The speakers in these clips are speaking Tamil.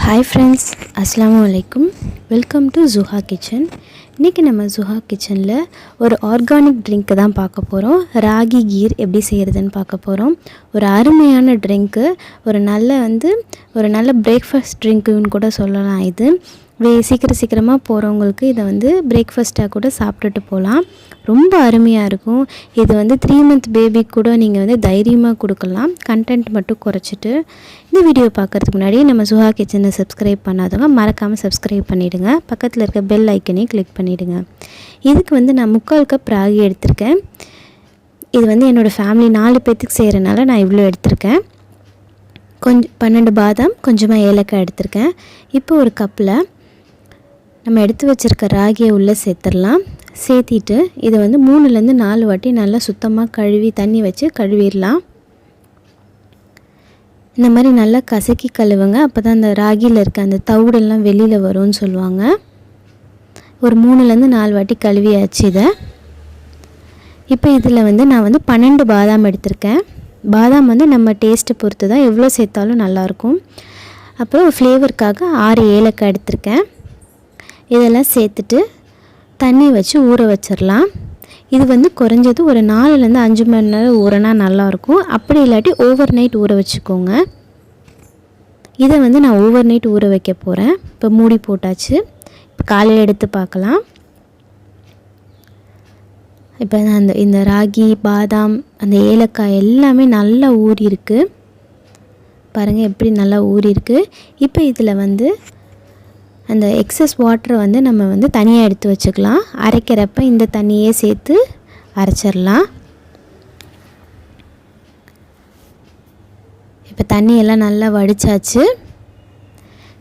Hi friends, Assalamu alaikum. Welcome to Zuha Kitchen. இன்றைக்கி நம்ம Zuha Kitchenல ஒரு ஆர்கானிக் ட்ரிங்க் தான் பார்க்க போகிறோம். ராகி கீர் எப்படி செய்கிறதுன்னு பார்க்க போகிறோம். ஒரு அருமையான ட்ரிங்க்கு, ஒரு நல்ல பிரேக்ஃபாஸ்ட் ட்ரிங்க்குன்னு கூட சொல்லலாம். இது சீக்கிரமாக போகிறவங்களுக்கு இதை பிரேக்ஃபாஸ்ட்டாக கூட சாப்பிட்டுட்டு போகலாம். ரொம்ப அருமையாக இருக்கும். இது 3 month பேபிக்கு கூட நீங்கள் தைரியமாக கொடுக்கலாம். கண்டென்ட் மட்டும் குறைச்சிட்டு. இந்த வீடியோ பார்க்குறதுக்கு முன்னாடி நம்ம Zuha கிச்சனை சப்ஸ்கிரைப் பண்ணாதவங்க மறக்காமல் சப்ஸ்கிரைப் பண்ணிவிடுங்க. பக்கத்தில் இருக்க பெல் ஐக்கனையும் கிளிக் பண்ணிவிடுங்க. இதுக்கு நான் 3/4 கப் ராகி எடுத்திருக்கேன். இது என்னோடய ஃபேமிலி 4 பேர்த்துக்கு செய்கிறனால நான் இவ்வளோ எடுத்திருக்கேன். கொஞ்சம் 12 பாதாம், கொஞ்சமாக ஏலக்காய் எடுத்திருக்கேன். இப்போ ஒரு கப்பில் நம்ம எடுத்து வச்சுருக்க ராகியை உள்ளே சேர்த்துடலாம். சேர்த்திட்டு இதை 3லேருந்து 4 வாட்டி நல்லா சுத்தமாக கழுவி தண்ணி வச்சு கழுவிடலாம். இந்த மாதிரி நல்லா கசக்கி கழுவுங்க. அப்போ தான் அந்த ராகியில் இருக்க அந்த தவிடெல்லாம் வெளியில் வரும்னு சொல்லுவாங்க. ஒரு 3லேருந்து 4 வாட்டி கழுவியாச்சு இதை. இப்போ இதில் நான் 12 பாதாம் எடுத்திருக்கேன். பாதாம் நம்ம டேஸ்ட்டை பொறுத்து தான், எவ்வளோ சேர்த்தாலும் நல்லாயிருக்கும். அப்புறம் ஃப்ளேவருக்காக 6 ஏலக்காய் எடுத்திருக்கேன். இதெல்லாம் சேர்த்துட்டு தண்ணி வச்சு ஊற வச்சிடலாம். இது குறைஞ்சது ஒரு 4லேருந்து 5 மணி நேரம் ஊறினா நல்லாயிருக்கும். அப்படி இல்லாட்டி ஓவர் நைட் ஊற வச்சுக்கோங்க. இதை நான் ஓவர் நைட் ஊற வைக்க போகிறேன். இப்போ மூடி போட்டாச்சு. இப்போ காலையில் எடுத்து பார்க்கலாம். இப்போ இந்த ராகி, பாதாம், அந்த ஏலக்காய் எல்லாமே நல்லா ஊறி இருக்குது. பாருங்கள் எப்படி நல்லா ஊறி இருக்குது. இப்போ இதில் அந்த எக்ஸஸ் வாட்டரை நம்ம தனியாக எடுத்து வச்சுக்கலாம். அரைக்கிறப்ப இந்த தண்ணியே சேர்த்து அரைச்சிடலாம். இப்போ தண்ணியெல்லாம் நல்லா வடித்தாச்சு.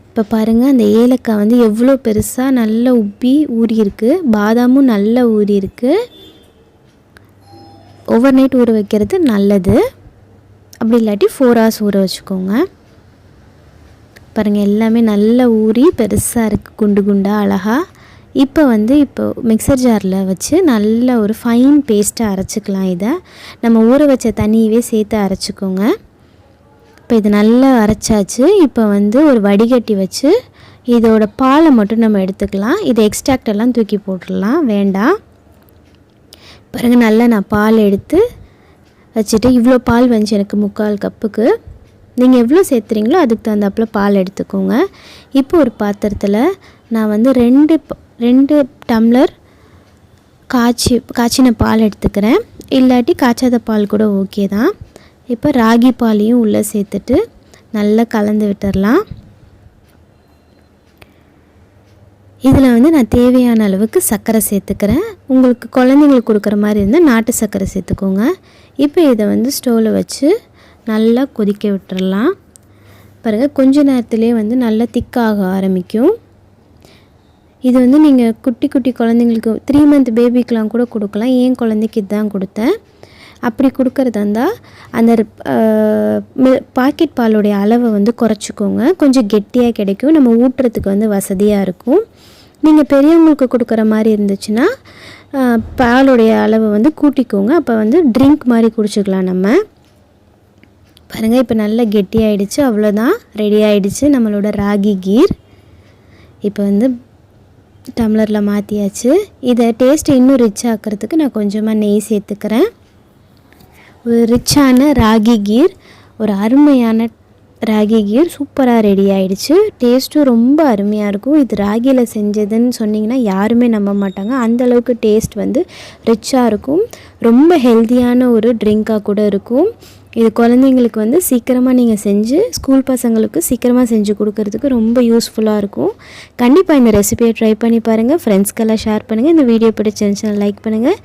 இப்போ பாருங்கள் அந்த ஏலக்காய் எவ்வளோ பெருசாக நல்லா உப்பி ஊறி இருக்குது. பாதாமும் நல்லா ஊறி இருக்குது. ஓவர் நைட் ஊற வைக்கிறது நல்லது. அப்படி இல்லாட்டி 4 hours ஊற வச்சுக்கோங்க. பாருங்கள் எல்லாமே நல்லா ஊறி பெருசாக இருக்குது, குண்டு குண்டாக அழகாக. இப்போ இப்போ மிக்சர் ஜாரில் வச்சு நல்ல ஒரு ஃபைன் பேஸ்ட்டாக அரைச்சிக்கலாம். இதை நம்ம ஊற வச்ச தண்ணியவே சேர்த்து அரைச்சிக்கோங்க. இப்போ இது நல்லா அரைச்சாச்சு. இப்போ ஒரு வடிகட்டி வச்சு இதோட பாலை மட்டும் நம்ம எடுத்துக்கலாம். இதை எக்ஸ்ட்ராக்டெல்லாம் தூக்கி போட்டுடலாம், வேண்டாம். பாருங்கள் நல்லா நான் பால் எடுத்து வச்சுட்டு, இவ்வளோ பால் எனக்கு 3/4 கப்புக்கு. நீங்கள் எவ்வளோ சேர்த்துறீங்களோ அதுக்கு தகுந்தாப்பில் பால் எடுத்துக்கோங்க. இப்போ ஒரு பாத்திரத்தில் நான் 2 டம்ளர் காய்ச்சின பால் எடுத்துக்கிறேன். இல்லாட்டி காய்ச்சாத பால் கூட ஓகே தான். இப்போ ராகி பாலையும் உள்ளே சேர்த்துட்டு நல்லா கலந்து விட்டுடலாம். இதில் நான் தேவையான அளவுக்கு சர்க்கரை சேர்த்துக்கிறேன். உங்களுக்கு குழந்தைங்களுக்கு கொடுக்குற மாதிரி இருந்தால் நாட்டு சர்க்கரை சேர்த்துக்கோங்க. இப்போ இதை ஸ்டவ்வில் வச்சு நல்லா கொதிக்க விட்டுறலாம். பாருங்கள் கொஞ்ச நேரத்துலேயே நல்லா திக்காக ஆரம்பிக்கும். இது நீங்கள் குட்டி குழந்தைங்களுக்கு 3 month பேபிக்கெலாம் கூட கொடுக்கலாம். ஏன் குழந்தைக்கு இதுதான் கொடுத்தேன். அப்படி கொடுக்குறதா இருந்தால் அந்த பாக்கெட் பாலுடைய அளவை குறைச்சிக்கோங்க. கொஞ்சம் கெட்டியாக கிடைக்கும். நம்ம ஊட்டுறதுக்கு வசதியாக இருக்கும். நீங்கள் பெரியவங்களுக்கு கொடுக்குற மாதிரி இருந்துச்சுன்னா பாலுடைய அளவை கூட்டிக்கோங்க. அப்போ ட்ரிங்க் மாதிரி குடிச்சிக்கலாம் நம்ம. பாருங்கள் இப்போ நல்லா கெட்டியாகிடுச்சு. அவ்வளோதான், ரெடி ஆகிடுச்சு நம்மளோட ராகி கீர். இப்போ டம்ளரில் மாற்றியாச்சு. இதை டேஸ்ட்டு இன்னும் ரிச் ஆக்கிறதுக்கு நான் கொஞ்சமாக நெய் சேர்த்துக்கிறேன். ஒரு ரிச்சான ராகி கீர், ஒரு அருமையான ராகி கீர் சூப்பராக ரெடி ஆகிடுச்சு. டேஸ்ட்டும் ரொம்ப அருமையாக இருக்கும். இது ராகியில் செஞ்சதுன்னு சொன்னிங்கன்னா யாருமே நம்ப மாட்டாங்க. அந்தளவுக்கு டேஸ்ட் ரிச்சாக இருக்கும். ரொம்ப ஹெல்த்தியான ஒரு ட்ரிங்காக கூட இருக்கும். இது குழந்தைங்களுக்கு சீக்கிரமாக நீங்கள் செஞ்சு ஸ்கூல் பசங்களுக்கு சீக்கிரமாக செஞ்சு கொடுக்கறதுக்கு ரொம்ப யூஸ்ஃபுல்லாக இருக்கும். கண்டிப்பாக இந்த ரெசிபியை ட்ரை பண்ணி பாருங்கள். ஃப்ரெண்ட்ஸ்க்கெல்லாம் ஷேர் பண்ணுங்கள். இந்த வீடியோ பிடிச்சிருந்துச்சுன்னா லைக் பண்ணுங்கள்.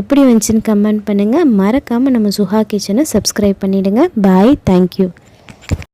எப்படி வந்துச்சுன்னு கமெண்ட் பண்ணுங்கள். மறக்காமல் நம்ம Zuha கிச்சனை சப்ஸ்கிரைப் பண்ணிவிடுங்க. பாய், தேங்க்யூ.